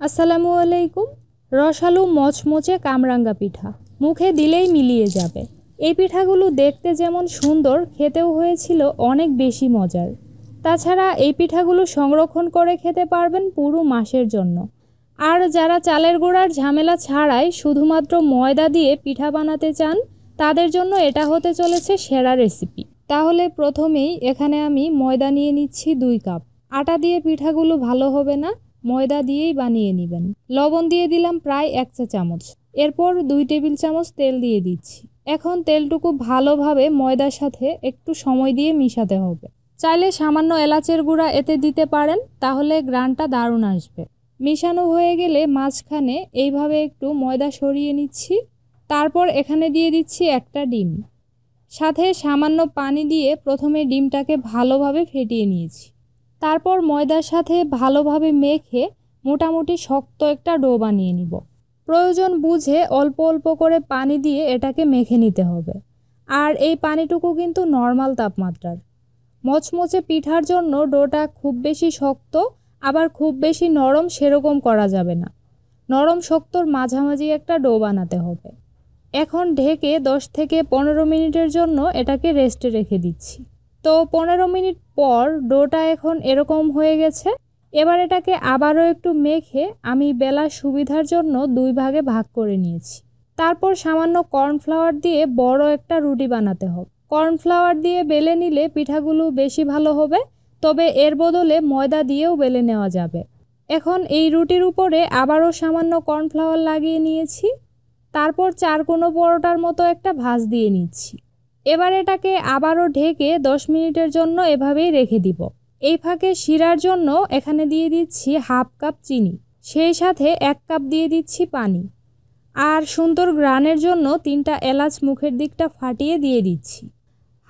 আসসালামু আলাইকুম। রসালো মচমচে কামরাঙ্গা পিঠা মুখে দিলেই মিলিয়ে যাবে। এই পিঠাগুলো দেখতে যেমন সুন্দর, খেতেও হয়েছিল অনেক বেশি মজার। তাছাড়া এই পিঠাগুলো সংরক্ষণ করে খেতে পারবেন পুরো মাসের জন্য। আর যারা চালের গুঁড়ার ঝামেলা ছাড়াই শুধুমাত্র ময়দা দিয়ে পিঠা বানাতে চান, তাদের জন্য এটা হতে চলেছে সেরা রেসিপি। তাহলে প্রথমেই এখানে আমি ময়দা নিয়ে নিচ্ছি 2 কাপ। আটা দিয়ে পিঠাগুলো ভালো হবে না, ময়দা দিয়েই বানিয়ে নেবেন। লবণ দিয়ে দিলাম প্রায় 1 চা চামচ। এরপর 2 টেবিল চামচ তেল দিয়ে দিচ্ছি। এখন তেলটুকু ভালোভাবে ময়দার সাথে একটু সময় দিয়ে মিশাতে হবে। চাইলে সামান্য এলাচের গুঁড়া এতে দিতে পারেন, তাহলে গ্রানটা দারুণ আসবে। মিশানো হয়ে গেলে মাঝখানে এইভাবে একটু ময়দা সরিয়ে নিচ্ছি। তারপর এখানে দিয়ে দিচ্ছি একটা ডিম। সাথে সামান্য পানি দিয়ে প্রথমে ডিমটাকে ভালোভাবে ফেটিয়ে নিয়েছি। তারপর ময়দার সাথে ভালোভাবে মেখে মোটামুটি শক্ত একটা ডো বানিয়ে নিব। প্রয়োজন বুঝে অল্প অল্প করে পানি দিয়ে এটাকে মেখে নিতে হবে। আর এই পানিটুকু কিন্তু নর্মাল তাপমাত্রার। মচমচে পিঠার জন্য ডোটা খুব বেশি শক্ত আবার খুব বেশি নরম সেরকম করা যাবে না। নরম শক্তর মাঝামাঝি একটা ডো বানাতে হবে। এখন ঢেকে 10 থেকে 15 মিনিটের জন্য এটাকে রেস্টে রেখে দিচ্ছি। তো 15 মিনিট পর ডোটা এখন এরকম হয়ে গেছে। এবার এটাকে আবারও একটু মেখে আমি বেলার সুবিধার জন্য 2 ভাগে ভাগ করে নিয়েছি। তারপর সামান্য কর্নফ্লাওয়ার দিয়ে বড় একটা রুটি বানাতে হবে। কর্নফ্লাওয়ার দিয়ে বেলে নিলে পিঠাগুলো বেশি ভালো হবে, তবে এর বদলে ময়দা দিয়েও বেলে নেওয়া যাবে। এখন এই রুটির উপরে আবারও সামান্য কর্নফ্লাওয়ার লাগিয়ে নিয়েছি। তারপর 4 কোণ পরোটার মতো একটা ভাঁজ দিয়ে নিচ্ছি। এবার এটাকে আবারও ঢেকে 10 মিনিটের জন্য এভাবেই রেখে দিব। এই ফাঁকে শিরার জন্য এখানে দিয়ে দিচ্ছি 1/2 কাপ চিনি, সেই সাথে 1 কাপ দিয়ে দিচ্ছি পানি। আর সুন্দর গ্রানের জন্য 3টা এলাচ মুখের দিকটা ফাটিয়ে দিয়ে দিচ্ছি।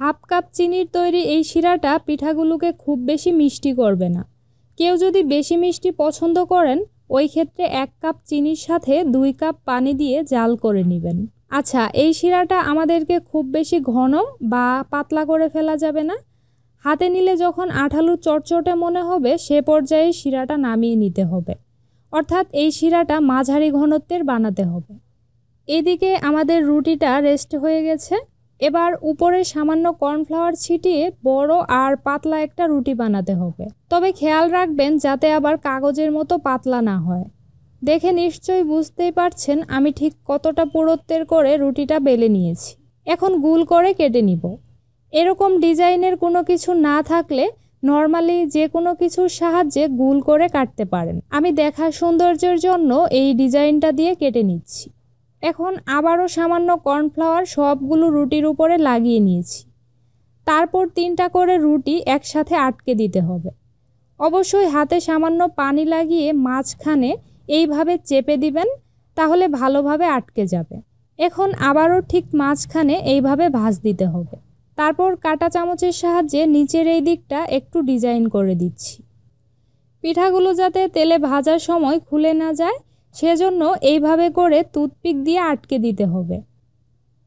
1/2 কাপ চিনির তৈরি এই শিরাটা পিঠাগুলোকে খুব বেশি মিষ্টি করবে না। কেউ যদি বেশি মিষ্টি পছন্দ করেন, ওই ক্ষেত্রে 1 কাপ চিনির সাথে 2 কাপ পানি দিয়ে জাল করে নেবেন। আচ্ছা, এই শিরাটা আমাদেরকে খুব বেশি ঘন বা পাতলা করে ফেলা যাবে না। হাতে নিলে যখন আঠালো চটচটে মনে হবে, সে পর্যায়ে শিরাটা নামিয়ে নিতে হবে। অর্থাৎ এই শিরাটা মাঝারি ঘনত্বের বানাতে হবে। এদিকে আমাদের রুটিটা রেস্ট হয়ে গেছে। এবার উপরে সামান্য কর্নফ্লাওয়ার ছিটিয়ে বড় আর পাতলা একটা রুটি বানাতে হবে। তবে খেয়াল রাখবেন যাতে আবার কাগজের মতো পাতলা না হয়। দেখে নিশ্চয়ই বুঝতেই পারছেন আমি ঠিক কতটা পুরুত্বের করে রুটিটা বেলে নিয়েছি। এখন গোল করে কেটে নিব। এরকম ডিজাইনের কোনো কিছু না থাকলে নর্মালি যে কোনো কিছুর সাহায্যে গোল করে কাটতে পারেন। আমি দেখার সৌন্দর্যের জন্য এই ডিজাইনটা দিয়ে কেটে নিচ্ছি। এখন আবারও সামান্য কর্নফ্লাওয়ার সবগুলো রুটির উপরে লাগিয়ে নিয়েছি। তারপর 3টা করে রুটি একসাথে আটকে দিতে হবে। অবশ্যই হাতে সামান্য পানি লাগিয়ে মাঝখানে এইভাবে চেপে দিবেন, তাহলে ভালোভাবে আটকে যাবে। এখন আবারও ঠিক মাঝখানে এইভাবে ভাঁজ দিতে হবে। তারপর কাঁটা চামচের সাহায্যে নিচের এই দিকটা একটু ডিজাইন করে দিচ্ছি। পিঠাগুলো যাতে তেলে ভাজার সময় খুলে না যায়, সেজন্য এইভাবে করে টুথপিক দিয়ে আটকে দিতে হবে।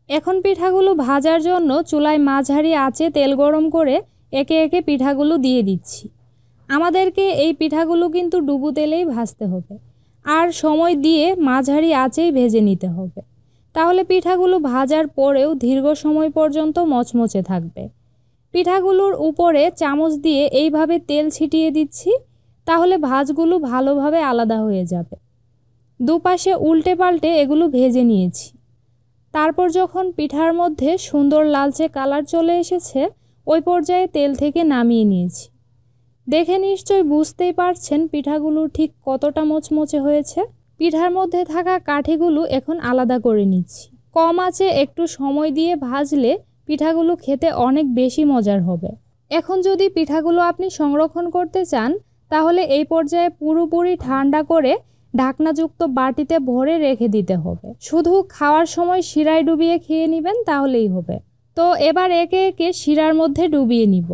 এখন পিঠাগুলো ভাজার জন্য চুলায় মাঝারি আঁচে তেল গরম করে একে একে পিঠাগুলো দিয়ে দিচ্ছি। আমাদেরকে এই পিঠাগুলো কিন্তু ডুবো তেলেই ভাজতে হবে, আর সময় দিয়ে মাঝারি আঁচেই ভেজে নিতে হবে। তাহলে পিঠাগুলো ভাজার পরেও দীর্ঘ সময় পর্যন্ত মচমচে থাকবে। পিঠাগুলোর উপরে চামচ দিয়ে এইভাবে তেল ছিটিয়ে দিচ্ছি, তাহলে ভাঁজগুলো ভালোভাবে আলাদা হয়ে যাবে। দুপাশে উল্টে পাল্টে এগুলো ভেজে নিয়েছি। তারপর যখন পিঠার মধ্যে সুন্দর লালচে কালার চলে এসেছে, ওই পর্যায়ে তেল থেকে নামিয়ে নিয়েছি। দেখে নিশ্চয়ই বুঝতেই পারছেন পিঠাগুলো ঠিক কতটা মচমচে হয়েছে। পিঠার মধ্যে থাকা কাঠিগুলো এখন আলাদা করে নিচ্ছি। কম আঁচে একটু সময় দিয়ে ভাজলে পিঠাগুলো খেতে অনেক বেশি মজার হবে। এখন যদি পিঠাগুলো আপনি সংরক্ষণ করতে চান, তাহলে এই পর্যায়ে পুরোপুরি ঠান্ডা করে ঢাকনাযুক্ত বাটিতে ভরে রেখে দিতে হবে। শুধু খাওয়ার সময় শিরায় ডুবিয়ে খেয়ে নেবেন, তাহলেই হবে। তো এবার একে একে শিরার মধ্যে ডুবিয়ে নিব।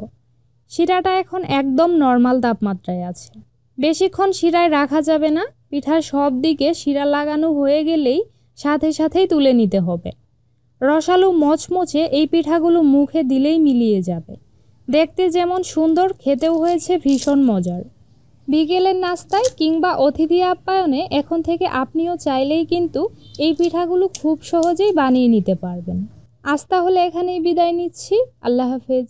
শিরাটা এখন একদম নর্মাল তাপমাত্রায় আছে। বেশিক্ষণ শিরায় রাখা যাবে না। পিঠার সব দিকে শিরা লাগানো হয়ে গেলেই সাথে সাথেই তুলে নিতে হবে। রসালো মচমচে এই পিঠাগুলো মুখে দিলেই মিলিয়ে যাবে। দেখতে যেমন সুন্দর, খেতেও হয়েছে ভীষণ মজার। বিকেলের নাস্তায় কিংবা অতিথি আপ্যায়নে এখন থেকে আপনিও চাইলেই কিন্তু এই পিঠাগুলো খুব সহজেই বানিয়ে নিতে পারবেন। আজ তাহলে এখানেই বিদায় নিচ্ছি। আল্লাহ হাফেজ।